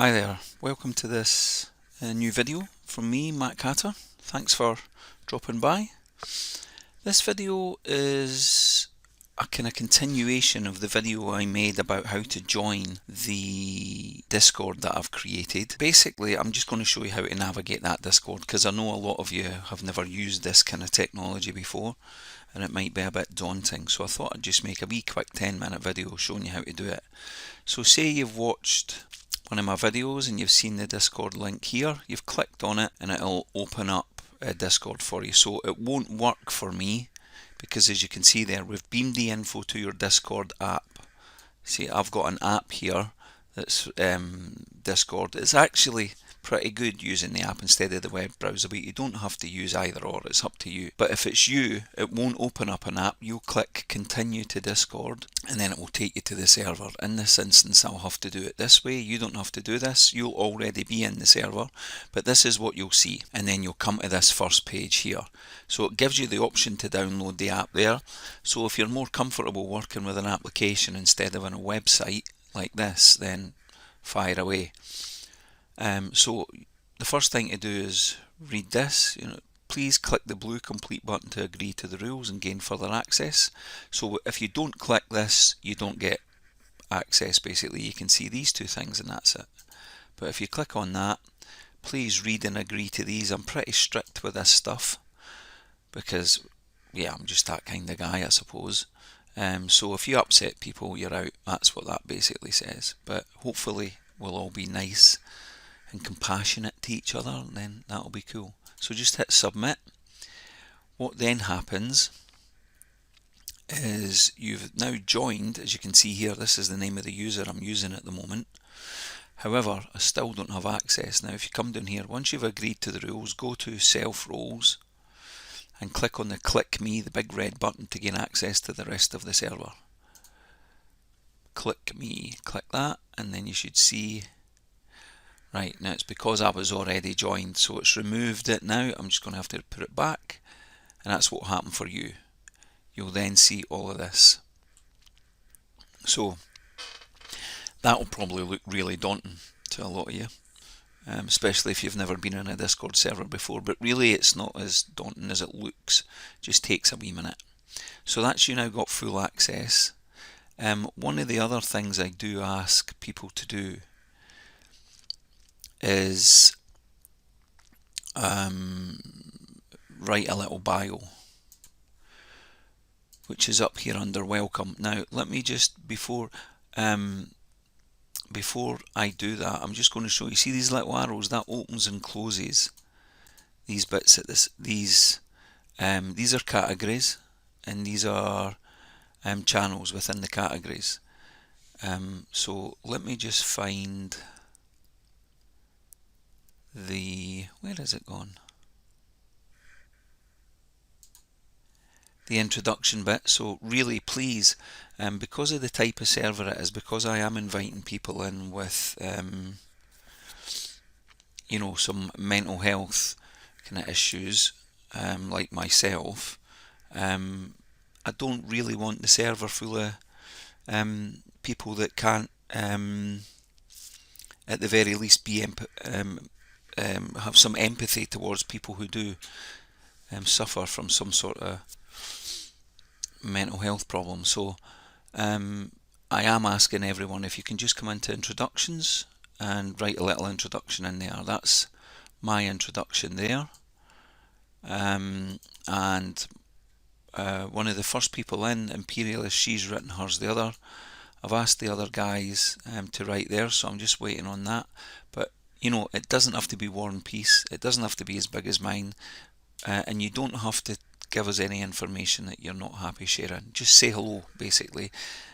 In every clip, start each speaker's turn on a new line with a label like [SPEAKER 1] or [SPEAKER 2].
[SPEAKER 1] Hi there, welcome to this new video from me, MacHatter. Thanks for dropping by. This video is a kind of continuation of the video I made about how to join the Discord that I've created. Basically, I'm just going to show you how to navigate that Discord because I know a lot of you have never used this kind of technology before and it might be a bit daunting. So I thought I'd just make a wee quick 10-minute video showing you how to do it. So say you've watched one of my videos and you've seen the Discord link here, you've clicked on it and it'll open up Discord for you. So it won't work for me because, as you can see there, we've beamed the info to your Discord app. See, I've got an app here that's Discord. It's actually pretty good using the app instead of the web browser, but you don't have to use either or, it's up to you. But if it's you, it won't open up an app. You'll click continue to Discord and then it will take you to the server. In this instance, I'll have to do it this way. You don't have to do this, you'll already be in the server, but this is what you'll see, and then you'll come to this first page here. So it gives you the option to download the app there. So if you're more comfortable working with an application instead of on a website like this, then fire away. So the first thing to do is read this. Please click the blue complete button to agree to the rules and gain further access. So if you don't click this, you don't get access. Basically, you can see these two things and that's it. But if you click on that, please read and agree to these. I'm pretty strict with this stuff because, yeah, I'm just that kind of guy, I suppose. So if you upset people, you're out. That's what that basically says. But hopefully we'll all be nice and compassionate to each other, and then that'll be cool. So just hit submit. What then happens is you've now joined. As you can see here, this is the name of the user I'm using at the moment. However, I still don't have access. Now if you come down here, once you've agreed to the rules, go to self roles and click on the click me, the big red button, to gain access to the rest of the server. Click me, click that, and then you should see. Right, now it's because I was already joined, so it's removed it now. I'm just going to have to put it back, and that's what will happen for you. You'll then see all of this. So that will probably look really daunting to a lot of you, especially if you've never been in a Discord server before, but really it's not as daunting as it looks. It just takes a wee minute. So that's you now got full access. One of the other things I do ask people to do is write a little bio, which is up here under welcome. Now let me just, before I do that, I'm just going to show you, see these little arrows, that opens and closes these bits at this. These are categories, and these are channels within the categories. So let me just find where has it gone? The introduction bit. So really, please, because of the type of server it is, because I am inviting people in with some mental health kind of issues, like myself, I don't really want the server full of people that can't at the very least be have some empathy towards people who do suffer from some sort of mental health problem. So I am asking everyone if you can just come into introductions and write a little introduction in there. That's my introduction there. And one of the first people in, Imperialist, she's written hers. The other, I've asked the other guys to write theirs, so I'm just waiting on that. But it doesn't have to be War and Peace. It doesn't have to be as big as mine, and you don't have to give us any information that you're not happy sharing. Just say hello, basically,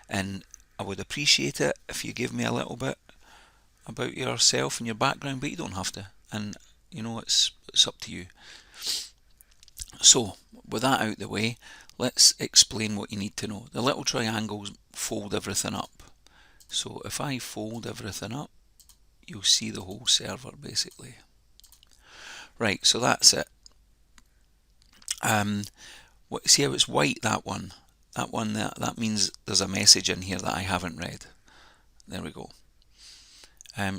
[SPEAKER 1] and I would appreciate it if you give me a little bit about yourself and your background, but you don't have to, and it's up to you. So with that out the way, let's explain what you need to know. The little triangles fold everything up. So if I fold everything up, you'll see the whole server basically. Right, so that's it. See how it's white, that one? That means there's a message in here that I haven't read. There we go.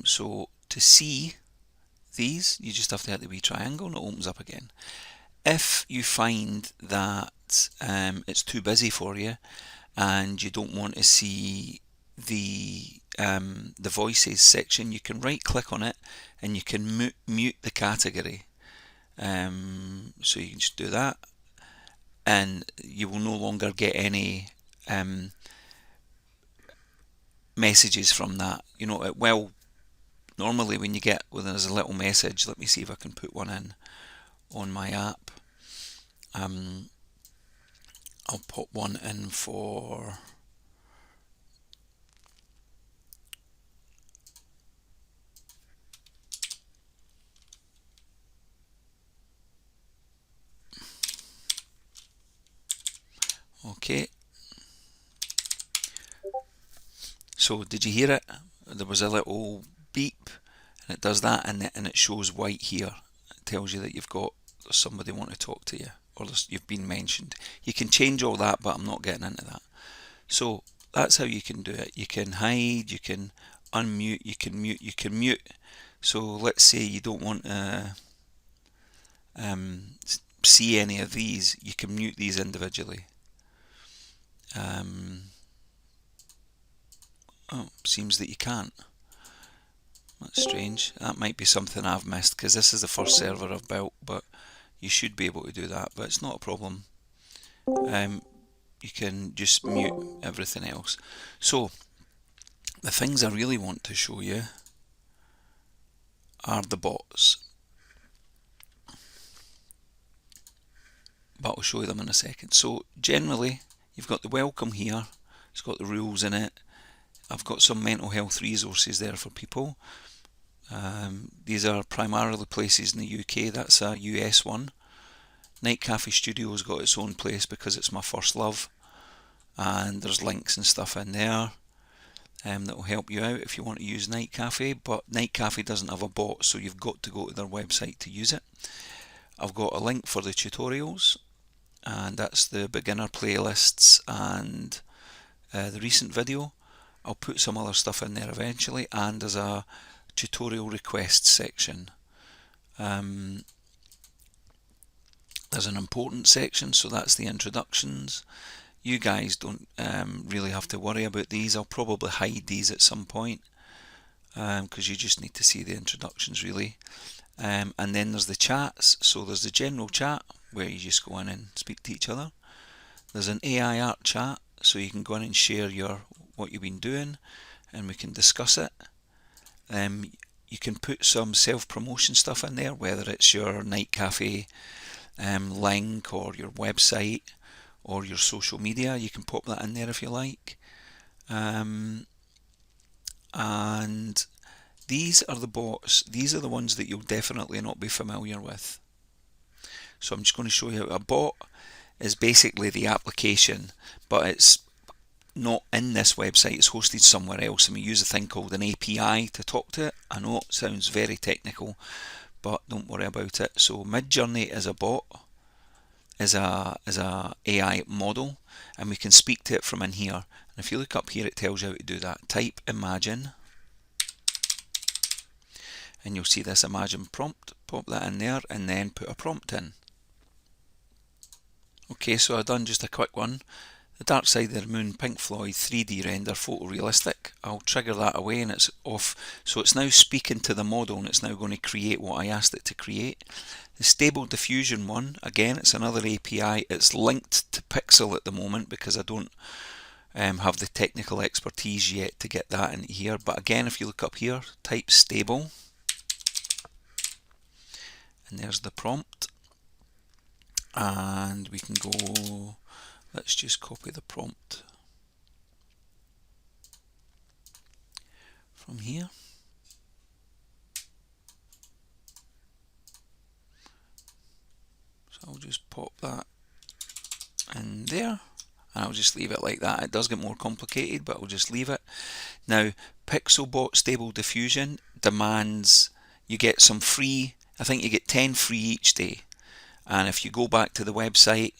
[SPEAKER 1] So to see these, you just have to hit the wee triangle and it opens up again. If you find that it's too busy for you and you don't want to see the voices section, you can right click on it and you can mute the category. So you can just do that and you will no longer get any messages from that. You know, well, normally when you get, well, there's a little message. Let me see if I can put one in on my app. I'll put one in for okay. So did you hear it? There was a little beep and it does that, and it shows white here. It tells you that you've got somebody want to talk to you, or you've been mentioned. You can change all that, but I'm not getting into that. So that's how you can do it. You can hide, you can unmute, you can mute, you can mute. So let's say you don't want to see any of these, you can mute these individually. Oh, seems that you can't. That's strange. That might be something I've missed, because this is the first server I've built, but you should be able to do that, but it's not a problem. You can just mute everything else. So the things I really want to show you are the bots, but I'll show you them in a second. So generally you've got the welcome here, it's got the rules in it. I've got some mental health resources there for people. These are primarily places in the UK, that's a US one. Night Cafe Studio's got its own place because it's my first love, and there's links and stuff in there that will help you out if you want to use Night Cafe, but Night Cafe doesn't have a bot, so you've got to go to their website to use it. I've got a link for the tutorials, and that's the beginner playlists and the recent video. I'll put some other stuff in there eventually, and there's a tutorial requests section. There's an important section, so that's the introductions. You guys don't really have to worry about these. I'll probably hide these at some point because you just need to see the introductions really. And then there's the chats. So there's the general chat where you just go in and speak to each other. There's an AI art chat, so you can go in and share what you've been doing and we can discuss it. You can put some self-promotion stuff in there, whether it's your Night Cafe link or your website or your social media. You can pop that in there if you like. And these are the bots. These are the ones that you'll definitely not be familiar with. So I'm just going to show you how a bot is basically the application, but it's not in this website, it's hosted somewhere else, and we use a thing called an API to talk to it. I know it sounds very technical, but don't worry about it. So Midjourney is a bot, is a AI model, and we can speak to it from in here. And if you look up here, it tells you how to do that. Type imagine, and you'll see this imagine prompt. Pop that in there, and then put a prompt in. Okay, so I've done just a quick one. The Dark Side of the Moon Pink Floyd 3D render photorealistic. I'll trigger that away and it's off. So it's now speaking to the model and it's now going to create what I asked it to create. The Stable Diffusion one, again, it's another API. It's linked to Pixel at the moment because I don't have the technical expertise yet to get that in here. But again, if you look up here, type stable, and there's the prompt. And we can go, let's just copy the prompt from here. So I'll just pop that in there and I'll just leave it like that. It does get more complicated, but I'll just leave it. Now, Pixelbot Stable Diffusion demands you get some free, I think you get 10 free each day. And if you go back to the website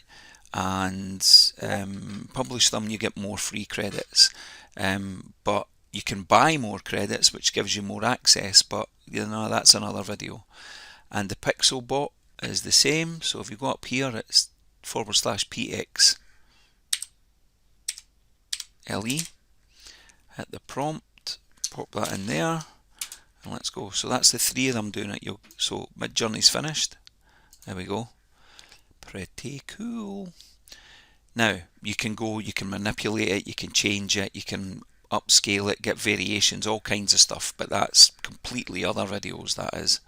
[SPEAKER 1] and publish them, you get more free credits. But You can buy more credits, which gives you more access, but you know, that's another video. And the pixel bot is the same, so if you go up here, it's /px le, hit the prompt, pop that in there, and let's go. So that's the 3 of them doing it. So Midjourney's finished. There we go. Pretty cool. Now you can manipulate it, you can change it, you can upscale it, get variations, all kinds of stuff, but that's completely other videos, that is.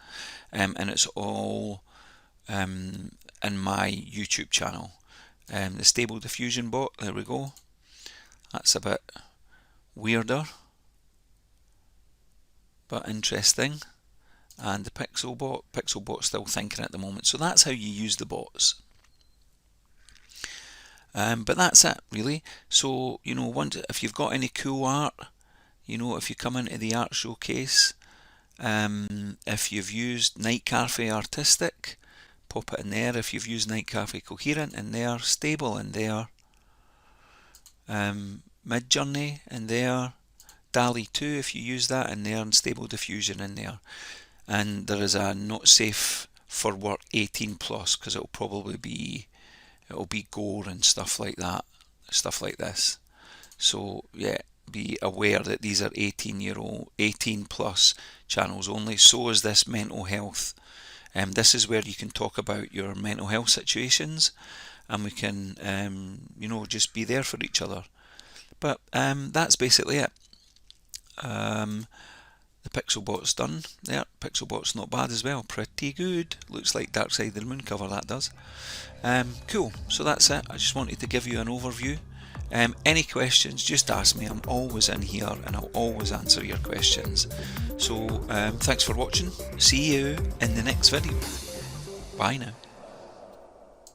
[SPEAKER 1] And it's all in my YouTube channel. The Stable Diffusion bot, there we go. That's a bit weirder, but interesting. And the pixel bot's still thinking at the moment. So that's how you use the bots. But that's it, really. So, you know, if you've got any cool art, you know, if you come into the art showcase, if you've used Night Cafe Artistic, pop it in there. If you've used Night Cafe Coherent in there, Stable in there, Midjourney in there, DALL-E 2 if you use that in there, and Stable Diffusion in there. And there is a not safe for work 18 plus, because it'll be gore and stuff like that, stuff like this. So yeah, be aware that these are 18 plus channels only. So is this mental health. This is where you can talk about your mental health situations, and we can you know, just be there for each other. But that's basically it. The Pixelbot's done there. Pixelbot's not bad as well, pretty good. Looks like Dark Side of the Moon cover, that does. Cool, so that's it. I just wanted to give you an overview. Any questions, just ask me. I'm always in here and I'll always answer your questions. So thanks for watching. See you in the next video. Bye now.